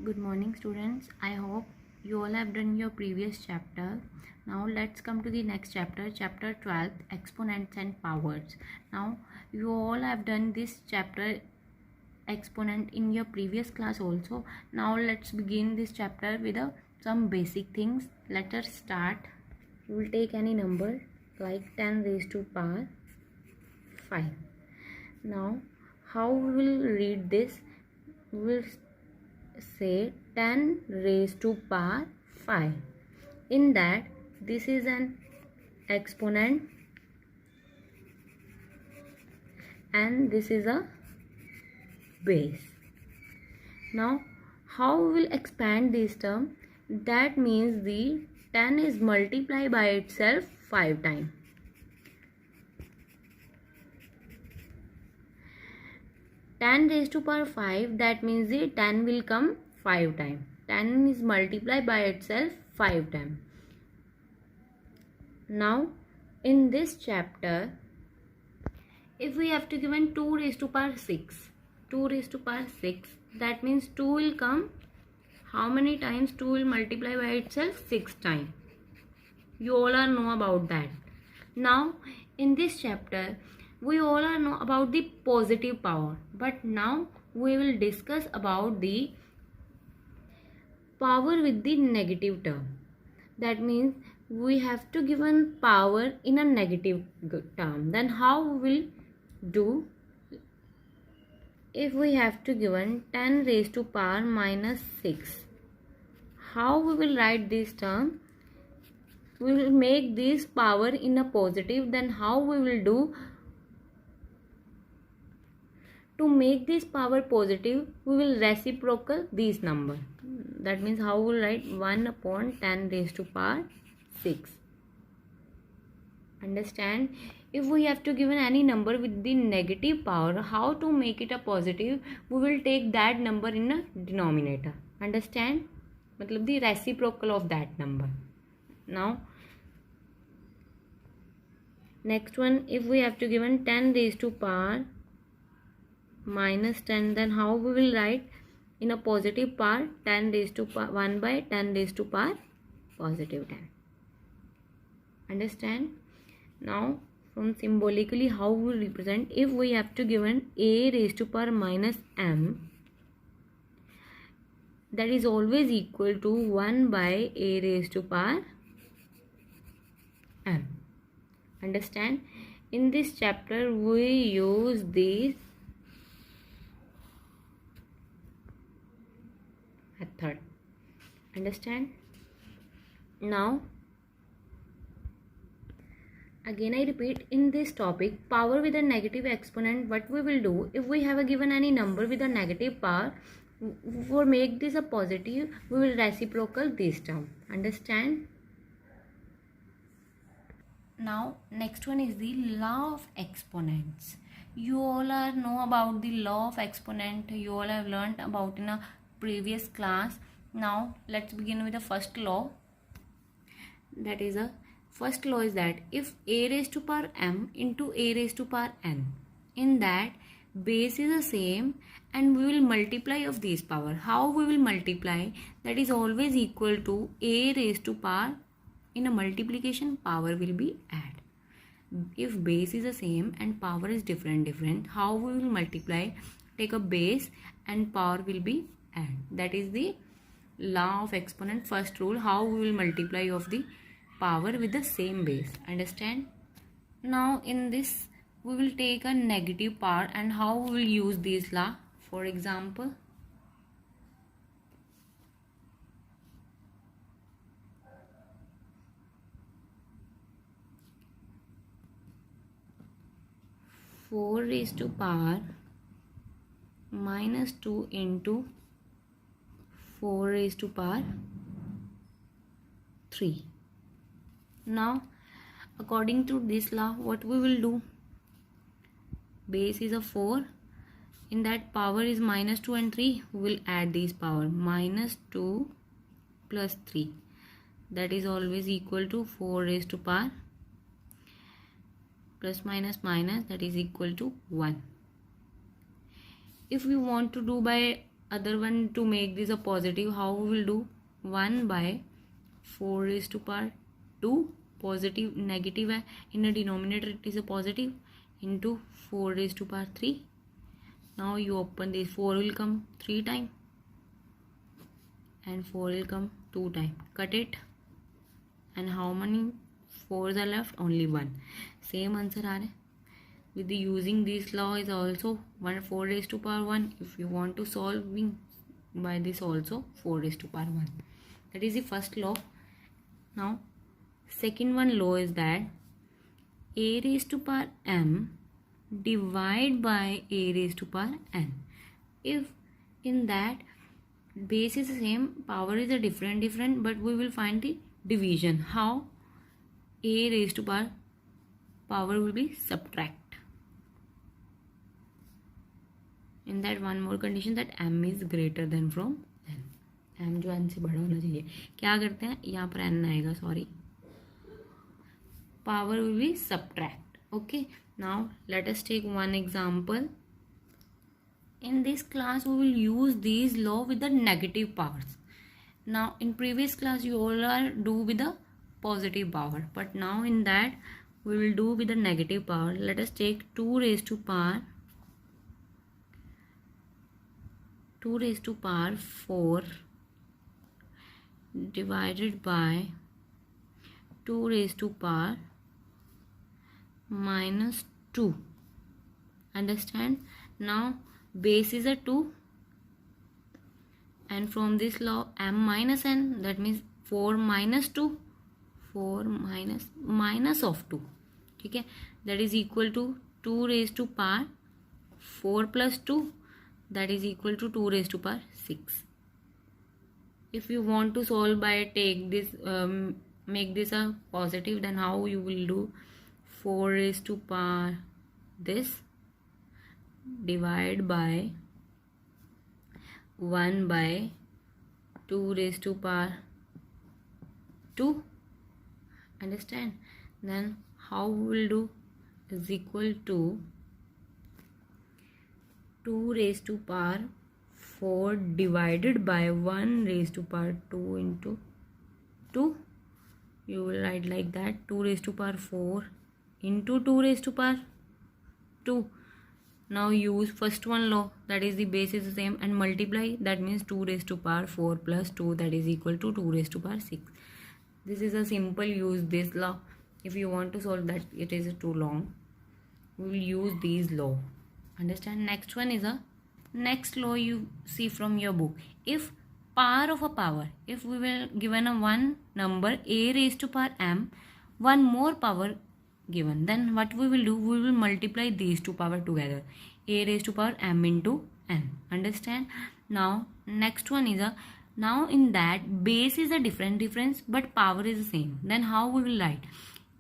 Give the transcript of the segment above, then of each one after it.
Good morning, students. I hope you all have done your previous chapter. Now let's come to the next chapter, chapter 12, exponents and powers. Now you all have done this chapter exponent in your previous class also. Now let's begin this chapter with some basic things. Let us start. You will take any number like 10 raised to power 5. Now how we will read this? We will say 10 raised to power 5. In that, this is an exponent and this is a base. Now how we will expand this term? That means the 10 is multiplied by itself 5 times. 10 raised to power 5, that means the 10 will come 5 times. 10 is multiplied by itself 5 times. Now in this chapter, if we have to given 2 raised to power 6, 2 raised to power 6, that means 2 will come how many times? 2 will multiply by itself 6 times. You all are know about that. Now in this chapter, we all are know about the positive power, but now we will discuss about the power with the negative term. That means we have to given power in a negative term. Then how we will do? If we have to given 10 raised to power minus 6, how we will write this term? We will make this power in a positive. Then how we will do? To make this power positive, we will reciprocal this number. That means how we will write 1 upon 10 raised to power 6. Understand? If we have to given any number with the negative power, how to make it a positive? We will take that number in a denominator. Understand? मतलब the reciprocal of that number. Now next one, if we have to given 10 raised to power minus 10, then how we will write in a positive power? 10 raised to power 1 by 10 raised to power positive 10. Understand? Now from symbolically how we represent, if we have to given a raised to power minus m, that is always equal to 1 by a raised to power m. Understand? In this chapter we use this method. Understand? Now again I repeat, in this topic, power with a negative exponent, what we will do? If we have a given any number with a negative power, for make this a positive, we will reciprocal this term. Understand? Now next one is the law of exponents. You all are know about the law of exponent. You all have learned about in a previous class. Now let's begin with the first law. That is a first law is that if a raised to power m into a raised to power n, in that base is the same and we will multiply of this power. How we will multiply? That is always equal to a raised to power. In a multiplication, power will be add. If base is the same and power is different, how we will multiply? Take a base and power will be add. That is the law of exponent, first rule, how we will multiply of the power with the same base. Understand? Now in this we will take a negative power and how we will use this law. For example, four raised to power minus 2 into 4 raised to power 3. Now according to this law, what we will do? Base is a 4, in that power is minus 2 and 3, we will add this power, minus 2 plus 3, that is always equal to 4 raised to power plus minus minus, that is equal to 1. If we want to do by other one to make this a positive, how we will do? 1 by 4 raised to power 2, positive negative है, in a denominator it is a positive, into 4 raised to power 3. Now you open this, 4 will come 3 times and 4 will come 2 times. Cut it, and how many 4s are left? Only 1. Same answer aa raha hai. With the using this law is also 4 raised to power 1. If you want to solving by this also 4 raised to power 1. That is the first law. Now second one law is that a raised to power m divide by a raised to power n. If in that base is the same, power is a different, but we will find the division. How? A raised to power will be subtract. In that one more condition, that m is greater than from n. m जो n से बड़ा होना चाहिए. क्या करते हैं, यहाँ पर n आएगा, sorry, power will be subtract. Okay, now let us take one example. In this class we will use these law with the negative powers. Now in previous class you all are do with the positive power, but now in that we will do with the negative power. Let us take 2 raised to power 4 divided by 2 raised to power minus 2. Understand? Now base is a 2, and from this law m minus n, that means 4 minus 2, 4 minus of 2. ठीक है, that is equal to 2 raised to power 4 plus 2, that is equal to 2 raised to power 6. If you want to solve by take this make this a positive, then how you will do? 4 raised to power this divide by 1 by 2 raised to power 2. Understand? Then how we will do? Is equal to 2 raised to power 4 divided by 1 raised to power 2 into 2. You will write like that, 2 raised to power 4 into 2 raised to power 2. Now use first one law, that is the base is the same, and multiply, that means 2 raised to power 4 plus 2, that is equal to 2 raised to power 6. This is a simple use this law. If you want to solve that, it is too long, we will use these law. Understand? Next one is a next law you see from your book. If power of a power, if we will given a one number a raised to power m, one more power given, then what we will do? We will multiply these two power together, a raised to power m into n. Understand? Now next one is a, now in that base is a difference, but power is the same. Then how we will write?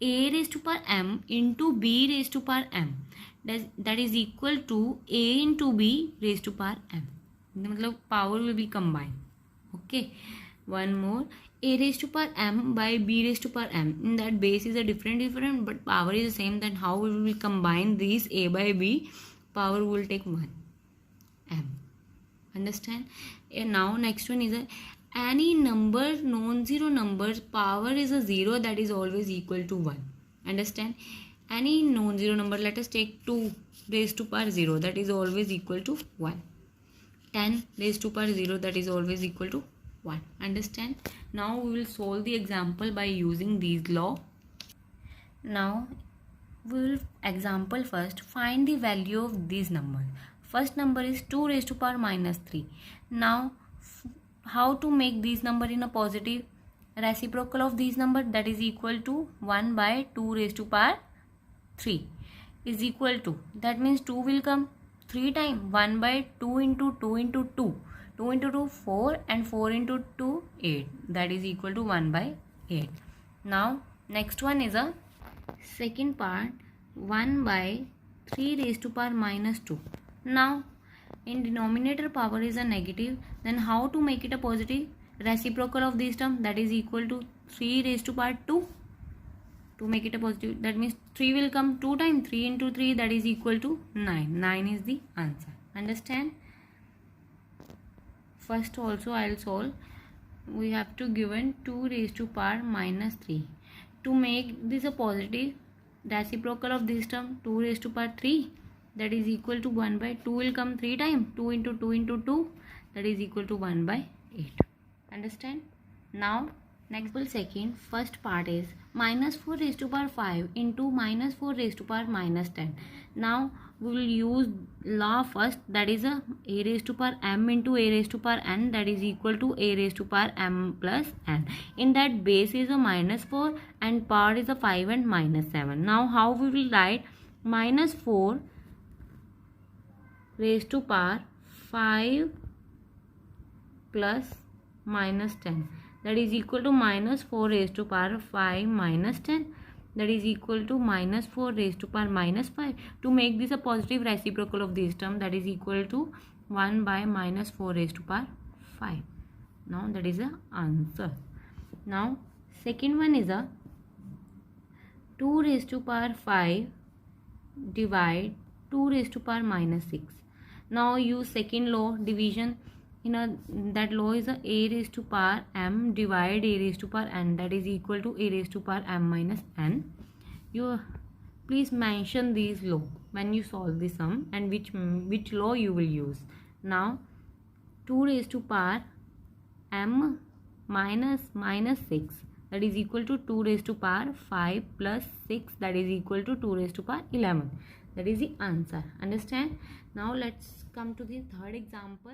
A raised to power m into b raised to power m, that is equal to a into b raised to power m. मतलब power will be combined. Okay, one more, a raised to power m by b raised to power m. In that base is a different, but power is the same. Then how we will combine these a by b? Power will take 1 m. Understand? And now next one is a, any number non-zero numbers power is a 0, that is always equal to 1. Understand? Any non-zero number, let us take 2 raised to power 0, that is always equal to 1. 10 raised to power 0, that is always equal to 1. Understand? Now we will solve the example by using these law. Now we will example first. Find the value of these numbers. First number is 2 raised to power minus 3. Now how to make these number in a positive? Reciprocal of these number, that is equal to 1 by 2 raised to power 3 is equal to, that means 2 will come 3 times, 1 by 2 into 2 into 2, 2 into 2 4, and 4 into 2 8, that is equal to 1 by 8. Now next one is a second part, 1 by 3 raised to power minus 2. Now in denominator power is a negative, then how to make it a positive? Reciprocal of this term, that is equal to 3 raised to power 2. To make it a positive, that means 3 will come 2 times, 3 into 3, that is equal to 9. 9 is the answer. Understand? first also I'll solve. We have to given 2 raised to power minus 3. To make this a positive, reciprocal of this term 2 raised to power 3, that is equal to 1 by 2 will come 3 times. 2 into 2 into 2, that is equal to 1 by 8. Understand? Now next second, first part is minus 4 raised to power 5 into minus 4 raised to power minus 10. Now we will use law first, that is a raised to power m into a raised to power n, that is equal to a raised to power m plus n. In that base is a minus 4 and power is a 5 and minus 7. Now how we will write? Minus 4 raised to power 5 plus minus 10, that is equal to minus 4 raised to power 5 minus 10, that is equal to minus 4 raised to power minus 5. To make this a positive reciprocal of this term, that is equal to 1 by minus 4 raised to power 5. Now that is the answer. Now second one is a 2 raised to power 5 divide 2 raised to power minus 6. Now use second law, division. That law is a raised to power m divide a raised to power n, that is equal to a raised to power m minus n. You please mention these law when you solve the sum and which law you will use. Now 2 raised to power m minus 6, that is equal to 2 raised to power 5 plus 6, that is equal to 2 raised to power 11. That is the answer. Understand? Now let's come to the third example.